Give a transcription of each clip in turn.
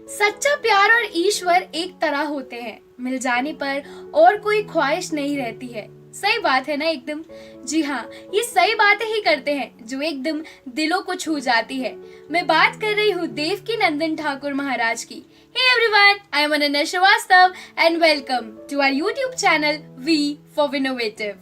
सच्चा प्यार और ईश्वर एक तरह होते हैं, मिल जाने पर और कोई ख्वाहिश नहीं रहती है। सही बात है ना एकदम। जी हाँ, ये सही बातें ही करते हैं जो एकदम दिलों को छू जाती है। मैं बात कर रही हूँ देवकी नंदन ठाकुर महाराज की। Hey everyone, I am Ananya Shrivastava and welcome to our YouTube channel V for Innovative।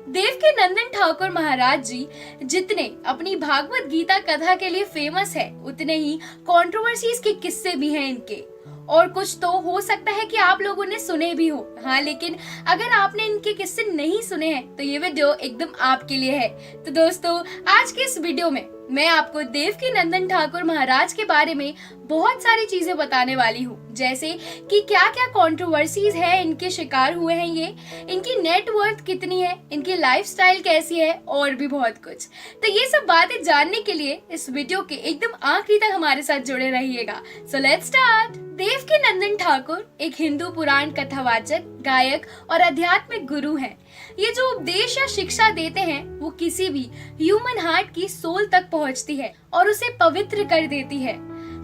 Devaki Nandan Thakur महाराज जी जितने अपनी भागवत गीता कथा के लिए फेमस है, उतने ही कंट्रोवर्सीज के किस्से भी हैं इनके। और कुछ तो हो सकता है कि आप लोगों ने सुने भी हो। हाँ, लेकिन अगर आपने इनके किस्से नहीं सुने हैं तो ये वीडियो एकदम आपके लिए है। तो दोस्तों, आज के इस वीडियो में मैं आपको देवकी नंदन ठाकुर महाराज के बारे में बहुत सारी चीजें बताने वाली हूँ, जैसे कि क्या क्या कंट्रोवर्सीज है इनके शिकार हुए हैं ये, इनकी नेट वर्थ कितनी है, इनकी लाइफस्टाइल कैसी है और भी बहुत कुछ। तो ये सब बातें जानने के लिए इस वीडियो के एकदम आखिरी तक हमारे साथ जुड़े रहिएगा। So let's start. Devaki Nandan Thakur एक हिंदू पुराण कथावाचक, गायक और आध्यात्मिक गुरु हैं। ये जो उपदेश या शिक्षा देते हैं वो किसी भी ह्यूमन हार्ट की सोल तक पहुंचती है और उसे पवित्र कर देती है।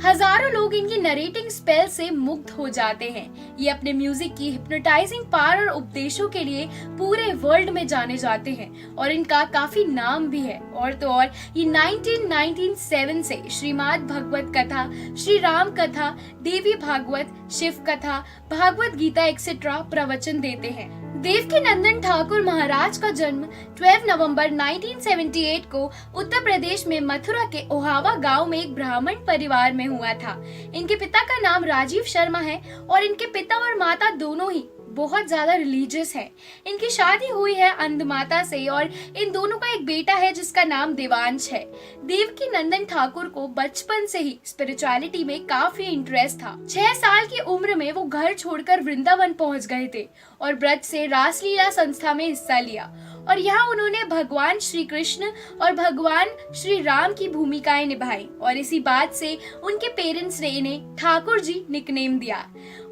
हजारों लोग इनकी नरेटिंग स्पेल से मुग्ध हो जाते हैं। ये अपने म्यूजिक की हिप्नोटाइजिंग पावर और उपदेशों के लिए पूरे वर्ल्ड में जाने जाते हैं और इनका काफी नाम भी है। और तो और ये 1997 से श्रीमद् भगवत कथा, श्री राम कथा, देवी भागवत, शिव कथा, भागवत गीता एक्सेट्रा प्रवचन देते हैं। देवकी नंदन ठाकुर महाराज का जन्म 12 नवंबर 1978 को उत्तर प्रदेश में मथुरा के ओहावा गांव में एक ब्राह्मण परिवार में हुआ था। इनके पिता का नाम राजीव शर्मा है और इनके पिता और माता दोनों ही बहुत ज्यादा रिलीजियस है। इनकी शादी हुई है अंधमाता से और इन दोनों का एक बेटा है जिसका नाम देवांश है। देवकी नंदन ठाकुर को बचपन से ही स्पिरिचुअलिटी में काफी इंटरेस्ट था। 6 साल की उम्र में वो घर छोड़कर वृंदावन पहुंच गए थे और ब्रज से रासलीला संस्था में हिस्सा लिया और यहाँ उन्होंने भगवान श्री कृष्ण और भगवान श्री राम की भूमिकाएं निभाई और इसी बात से उनके पेरेंट्स ने इन्हें ठाकुर जी निकनेम दिया।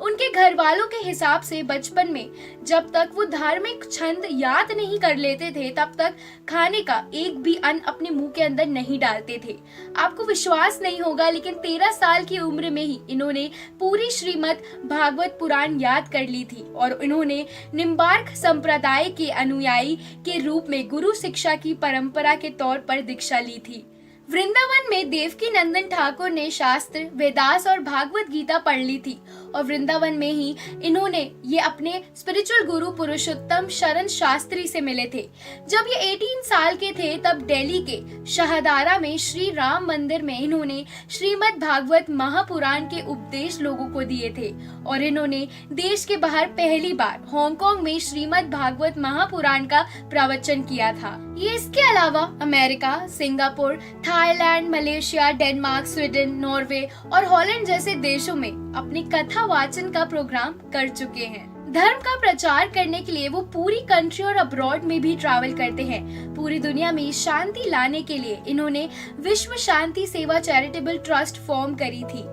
उनके घर वालों के हिसाब से बचपन में जब तक वो धार्मिक छंद याद नहीं कर लेते थे तब तक खाने का एक भी अन्न अपने मुंह के अंदर नहीं डालते थे। आपको विश्वास नहीं होगा, लेकिन 13 साल की उम्र में ही इन्होंने पूरी श्रीमद् भागवत पुराण याद कर ली थी और इन्होंने निम्बार्क संप्रदाय के अनुयायी के रूप में गुरु शिक्षा की परंपरा के तौर पर दीक्षा ली थी। वृंदावन में देवकी नंदन ठाकुर ने शास्त्र, वेदास और भागवत गीता पढ़ ली थी और वृंदावन में ही इन्होंने ये अपने स्पिरिचुअल गुरु पुरुषोत्तम शरण शास्त्री से मिले थे। जब ये 18 साल के थे तब दिल्ली के शाहदारा में श्री राम मंदिर में इन्होंने श्रीमद् भागवत महापुराण के उपदेश लोगों को दिए थे और इन्होंने देश के बाहर पहली बार हांगकांग में श्रीमद् भागवत महापुराण का प्रवचन किया था। ये इसके अलावा America, Singapore, Thailand, Malaysia, Denmark, Sweden, Norway और हॉलैंड जैसे देशों में अपनी कथा वाचन का प्रोग्राम कर चुके हैं। धर्म का प्रचार करने के लिए वो पूरी कंट्री और अब्रॉड में भी ट्रैवल करते हैं। पूरी दुनिया में शांति लाने के लिए इन्होंने विश्व शांति सेवा चैरिटेबल ट्रस्ट फॉर्म करी थी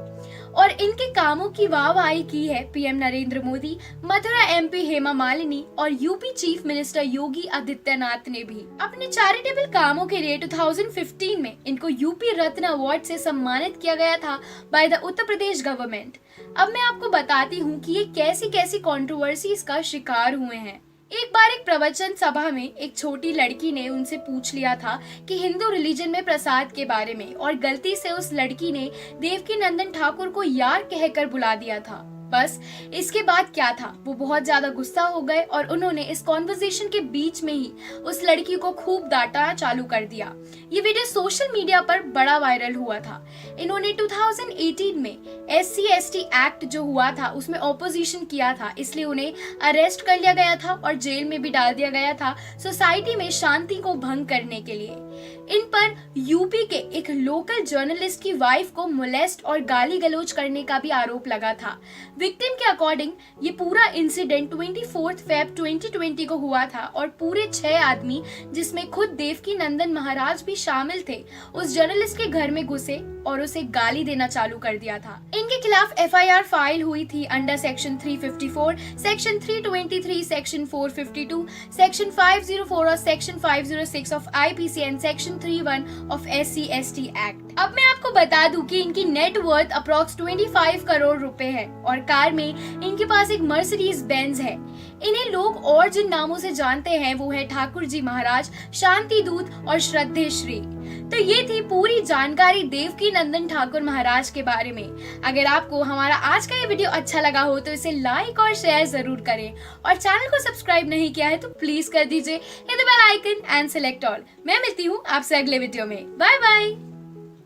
और इनके कामों की वाहवाही की है पीएम नरेंद्र मोदी, मथुरा एमपी हेमा मालिनी और UP chief minister Yogi Adityanath ने भी। अपने चैरिटेबल कामों के लिए 2015 में इनको यूपी रत्न अवार्ड से सम्मानित किया गया था by the Uttar Pradesh government. अब मैं आपको बताती हूँ कि ये कैसी कैसी कंट्रोवर्सीज का शिकार हुए हैं। एक बार एक प्रवचन सभा में एक छोटी लड़की ने उनसे पूछ लिया था कि हिंदू रिलीजन में प्रसाद के बारे में और गलती से उस लड़की ने देवकी नंदन ठाकुर को यार कहकर बुला दिया था। बस इसके बाद क्या था, वो बहुत ज्यादा गुस्सा हो गए और उन्होंने इस कॉन्वर्सेशन के बीच में ही उस लड़की को खूब डांटना चालू कर दिया। ये वीडियो सोशल मीडिया पर बड़ा वायरल हुआ था। इन्होंने 2018 में SC/ST एक्ट जो हुआ था उसमें ऑपोजिशन किया था, इसलिए उन्हें अरेस्ट कर लिया गया था और जेल में भी डाल दिया गया था सोसाइटी में शांति को भंग करने के लिए। इन पर यूपी के एक लोकल जर्नलिस्ट की वाइफ को मोलेस्ट और गाली गलौज करने का भी आरोप लगा था। विक्टिम के अकॉर्डिंग ये पूरा इंसिडेंट 24 फेब 2020 को हुआ था और पूरे 6 आदमी, जिसमें खुद देवकी नंदन महाराज भी शामिल थे, उस जर्नलिस्ट के घर में घुसे और उसे गाली देना चालू कर दिया था। इनके खिलाफ FIR फाइल हुई थी under section 354, section 323, section 452, section 504 और section 506 of IPC and section 31 of SC/ST act. अब मैं आपको बता दूं कि इनकी नेट वर्थ अप्रॉक्स 25 करोड़ रुपए है और कार में इनके पास एक मर्सिडीज बेंज है। इन्हें लोग और जिन नामों से जानते हैं वो है ठाकुर जी महाराज, शांति दूत और श्रद्धे श्री। तो ये थी पूरी जानकारी देवकी नंदन ठाकुर महाराज के बारे में। अगर आपको हमारा आज का ये वीडियो अच्छा लगा हो तो इसे लाइक और शेयर जरूर करें और चैनल को सब्सक्राइब नहीं किया है तो प्लीज कर दीजिए, hit the bell icon and select all. मैं मिलती हूँ आपसे अगले वीडियो में। Bye bye.